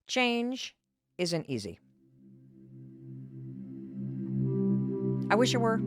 Change isn't easy. I wish it were.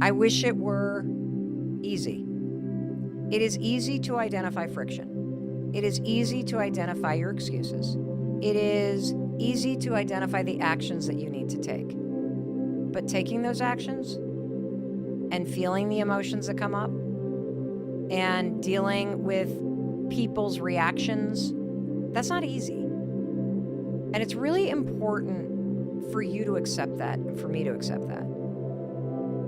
I wish it were easy. It is easy to identify friction. It is easy to identify your excuses. It is easy to identify the actions that you need to take. But taking those actions and feeling the emotions that come up and dealing with people's reactions, that's not easy. And it's really important for you to accept that and for me to accept that.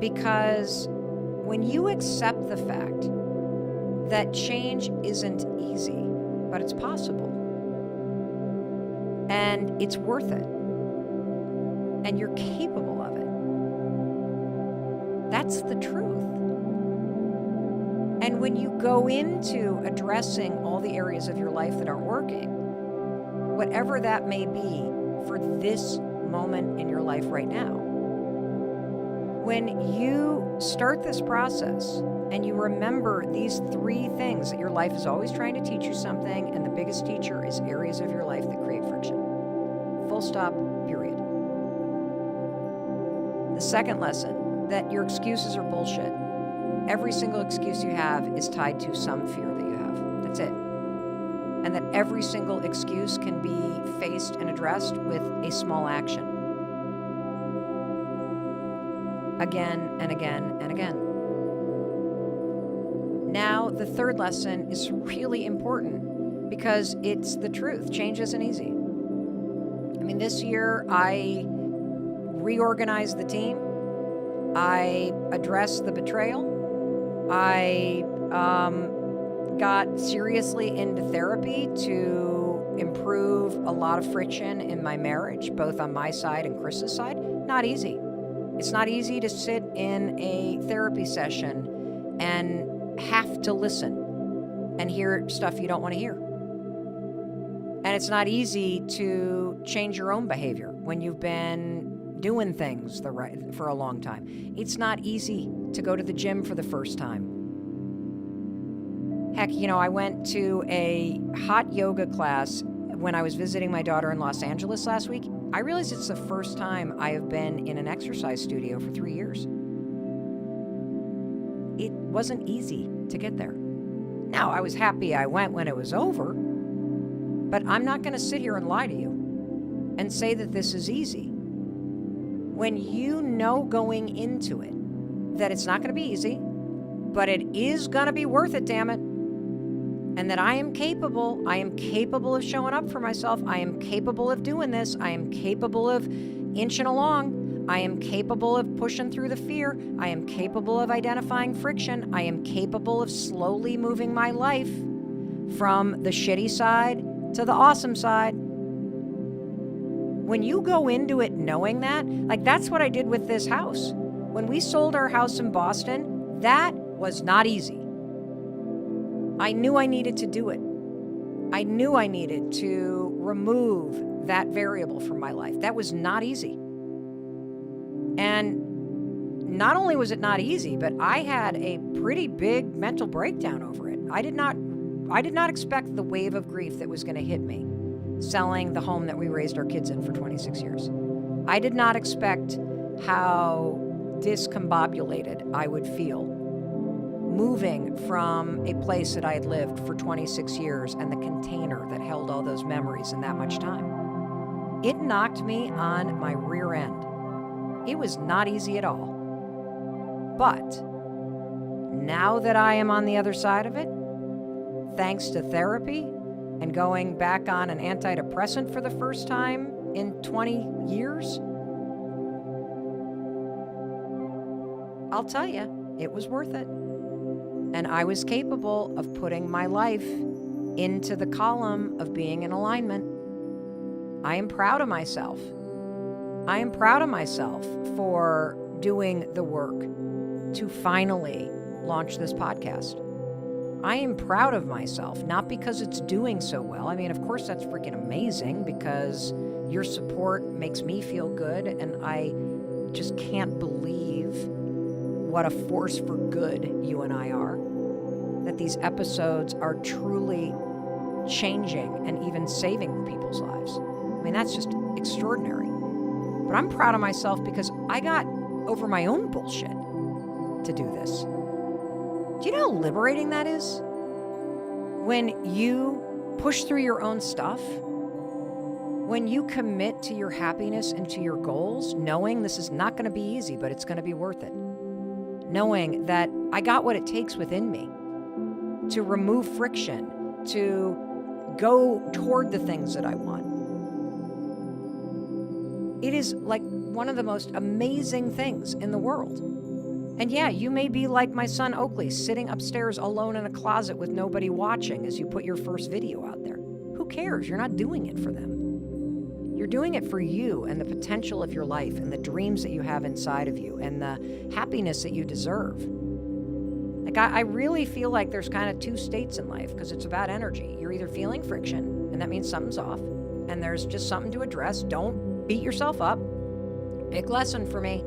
Because when you accept the fact that change isn't easy, but it's possible, and it's worth it, and you're capable of it, that's the truth. And when you go into addressing all the areas of your life that aren't working, whatever that may be for this moment in your life right now, when you start this process and you remember these 3 things, that your life is always trying to teach you something, and the biggest teacher is areas of your life that create friction. Full stop, period. The second lesson, that your excuses are bullshit. Every single excuse you have is tied to some fear that you have. That's it. And that every single excuse can be faced and addressed with a small action. Again and again and again. Now, the third lesson is really important because it's the truth. Change isn't easy. I mean, this year I reorganized the team. I addressed the betrayal. I got seriously into therapy to improve a lot of friction in my marriage, both on my side and Chris's side. Not easy. It's not easy to sit in a therapy session and have to listen and hear stuff you don't want to hear. And it's not easy to change your own behavior when you've been doing things for a long time. It's not easy to go to the gym for the first time. Heck, I went to a hot yoga class when I was visiting my daughter in Los Angeles last week. I realized it's the first time I have been in an exercise studio for 3 years. It wasn't easy to get there. Now, I was happy I went when it was over, but I'm not going to sit here and lie to you and say that this is easy. When you know going into it that it's not going to be easy, but it is going to be worth it, damn it. And that I am capable of showing up for myself. I am capable of doing this. I am capable of inching along. I am capable of pushing through the fear. I am capable of identifying friction. I am capable of slowly moving my life from the shitty side to the awesome side. When you go into it knowing that, like that's what I did with this house. When we sold our house in Boston, that was not easy. I knew I needed to do it. I knew I needed to remove that variable from my life. That was not easy. And not only was it not easy, but I had a pretty big mental breakdown over it. I did not expect the wave of grief that was going to hit me selling the home that we raised our kids in for 26 years. I did not expect how discombobulated I would feel moving from a place that I had lived for 26 years and the container that held all those memories and that much time. It knocked me on my rear end. It was not easy at all. But now that I am on the other side of it, thanks to therapy and going back on an antidepressant for the first time in 20 years, I'll tell you, it was worth it. And I was capable of putting my life into the column of being in alignment. I am proud of myself. I am proud of myself for doing the work to finally launch this podcast. I am proud of myself, not because it's doing so well. I mean, of course, that's freaking amazing because your support makes me feel good, and I just can't believe what a force for good you and I are. That these episodes are truly changing and even saving people's lives. I mean, that's just extraordinary. But I'm proud of myself because I got over my own bullshit to do this. Do you know how liberating that is? When you push through your own stuff, when you commit to your happiness and to your goals, knowing this is not going to be easy, but it's going to be worth it. Knowing that I got what it takes within me to remove friction, to go toward the things that I want. It is like one of the most amazing things in the world. And yeah, you may be like my son Oakley, sitting upstairs alone in a closet with nobody watching as you put your first video out there. Who cares? You're not doing it for them. You're doing it for you and the potential of your life and the dreams that you have inside of you and the happiness that you deserve. Like, I really feel like there's kind of two states in life because it's about energy. You're either feeling friction, and that means something's off, and there's just something to address. Don't beat yourself up. Big lesson for me.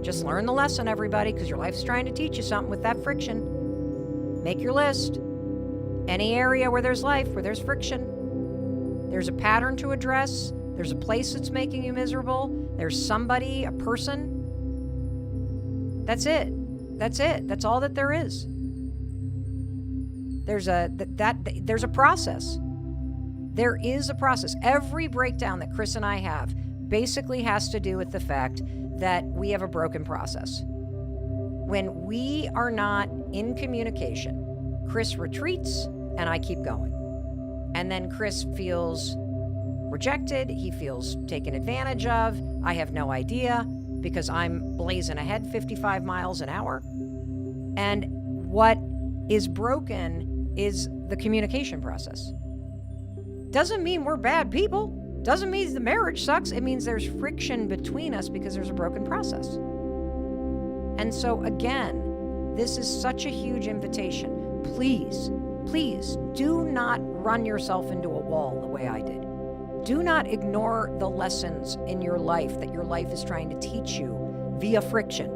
Just learn the lesson, everybody, because your life's trying to teach you something with that friction. Make your list. Any area where there's life, where there's friction, there's a pattern to address. There's a place that's making you miserable. There's somebody, a person. That's it. That's it. That's all that there is. There's a process. There is a process. Every breakdown that Chris and I have basically has to do with the fact that we have a broken process. When we are not in communication, Chris retreats and I keep going. And then Chris feels rejected. He feels taken advantage of. I have no idea because I'm blazing ahead 55 miles an hour. And what is broken is the communication process. Doesn't mean we're bad people. Doesn't mean the marriage sucks. It means there's friction between us because there's a broken process. And so again, this is such a huge invitation. Please, please do not run yourself into a wall the way I did. Do not ignore the lessons in your life that your life is trying to teach you via friction,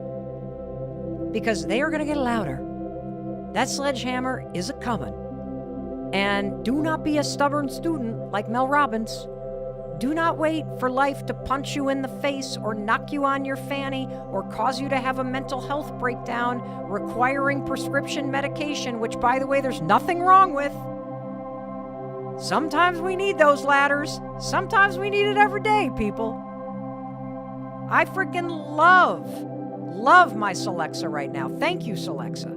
because they are going to get louder. That sledgehammer is a-coming. And do not be a stubborn student like Mel Robbins. Do not wait for life to punch you in the face or knock you on your fanny or cause you to have a mental health breakdown requiring prescription medication, which, by the way, there's nothing wrong with. Sometimes we need those ladders. Sometimes we need it every day, people. I freaking love my Celexa right now. Thank you, Celexa.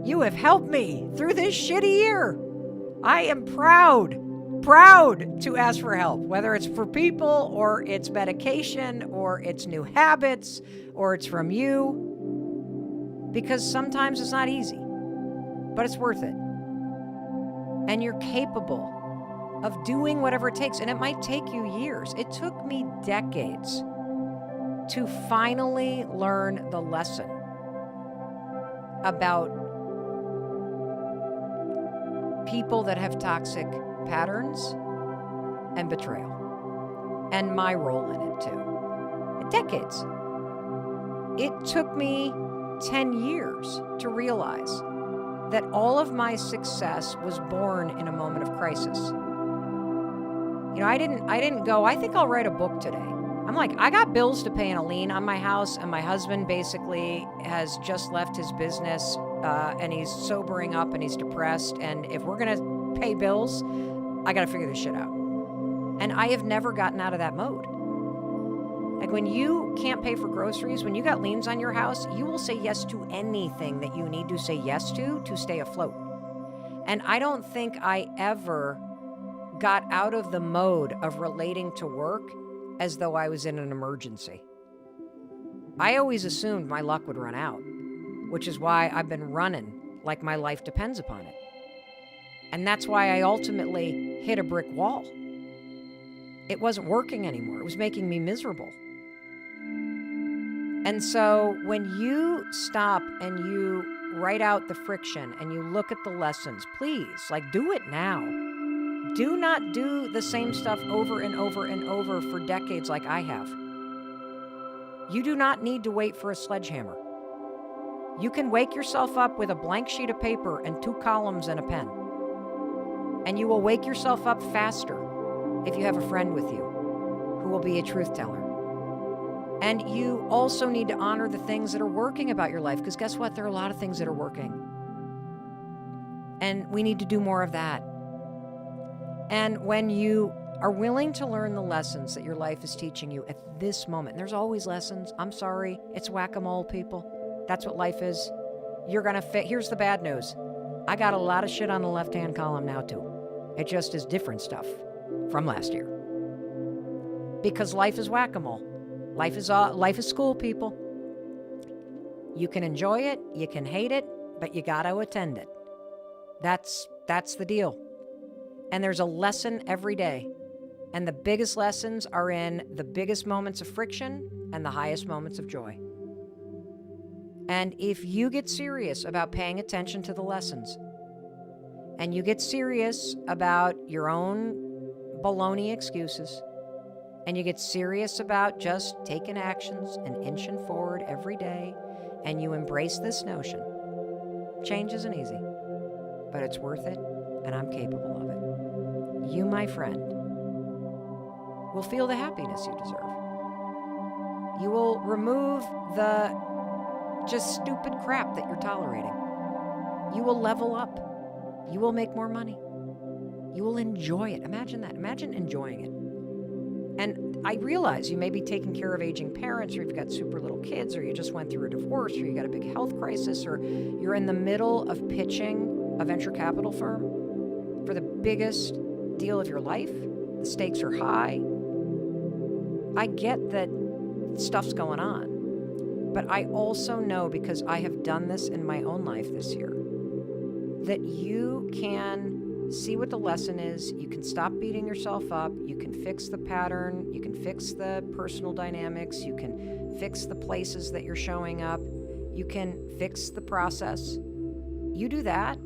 You have helped me through this shitty year. I am proud to ask for help, whether it's for people or it's medication or it's new habits or it's from you, because sometimes it's not easy, but it's worth it. And you're capable of doing whatever it takes, and it might take you years. It took me decades to finally learn the lesson about people that have toxic patterns and betrayal, and my role in it too. Decades. It took me 10 years to realize that all of my success was born in a moment of crisis. You know, I didn't go, I think I'll write a book today. I'm like, I got bills to pay and a lien on my house, and my husband basically has just left his business, and he's sobering up and he's depressed, and if we're gonna pay bills, I gotta figure this shit out. And I have never gotten out of that mode. Like, when you can't pay for groceries, when you got liens on your house, you will say yes to anything that you need to say yes to stay afloat. And I don't think I ever got out of the mode of relating to work as though I was in an emergency. I always assumed my luck would run out, which is why I've been running like my life depends upon it. And that's why I ultimately hit a brick wall. It wasn't working anymore. It was making me miserable. And so when you stop and you write out the friction and you look at the lessons, please, like, do it now. Do not do the same stuff over and over and over for decades like I have. You do not need to wait for a sledgehammer. You can wake yourself up with a blank sheet of paper and 2 columns and a pen. And you will wake yourself up faster if you have a friend with you who will be a truth teller. And you also need to honor the things that are working about your life, because guess what? There are a lot of things that are working. And we need to do more of that. And when you are willing to learn the lessons that your life is teaching you at this moment, and there's always lessons. I'm sorry, it's whack-a-mole, people. That's what life is. You're going to fit. Here's the bad news. I got a lot of shit on the left-hand column now, too. It just is different stuff from last year. Because life is whack-a-mole. Life is school, people. You can enjoy it, you can hate it, but you got to attend it. That's the deal. And there's a lesson every day. And the biggest lessons are in the biggest moments of friction and the highest moments of joy. And if you get serious about paying attention to the lessons, and you get serious about your own baloney excuses, and you get serious about just taking actions and inching forward every day, and you embrace this notion, change isn't easy, but it's worth it, and I'm capable of it. You, my friend, will feel the happiness you deserve. You will remove the just stupid crap that you're tolerating. You will level up. You will make more money. You will enjoy it. Imagine that. Imagine enjoying it. And I realize you may be taking care of aging parents, or you've got super little kids, or you just went through a divorce, or you got a big health crisis, or you're in the middle of pitching a venture capital firm for the biggest deal of your life. The stakes are high. I get that stuff's going on, but I also know, because I have done this in my own life this year, that you can see what the lesson is. You can stop beating yourself up. You can fix the pattern. You can fix the personal dynamics. You can fix the places that you're showing up. You can fix the process. You do that,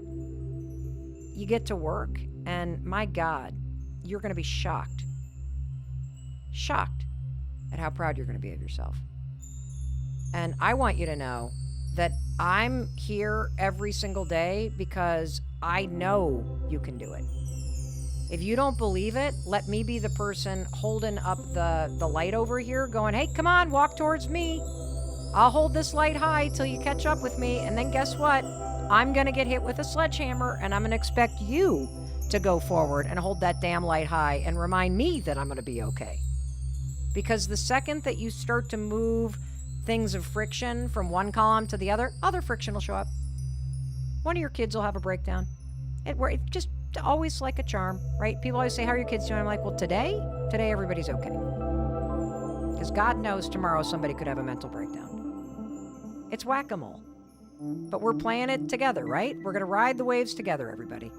you get to work, and my God, you're going to be shocked at how proud you're going to be of yourself. And I want you to know that I'm here every single day because I know you can do it. If you don't believe it, let me be the person holding up the light over here going, hey, come on, walk towards me. I'll hold this light high till you catch up with me. And then guess what? I'm going to get hit with a sledgehammer, and I'm going to expect you to go forward and hold that damn light high and remind me that I'm going to be okay. Because the second that you start to move things of friction from one column to the other friction will show up. One of your kids will have a breakdown. It just always like a charm, right? People always say, how are your kids doing? I'm like, well, today everybody's okay. Because God knows tomorrow somebody could have a mental breakdown. It's whack-a-mole. But we're playing it together, right? We're going to ride the waves together, everybody.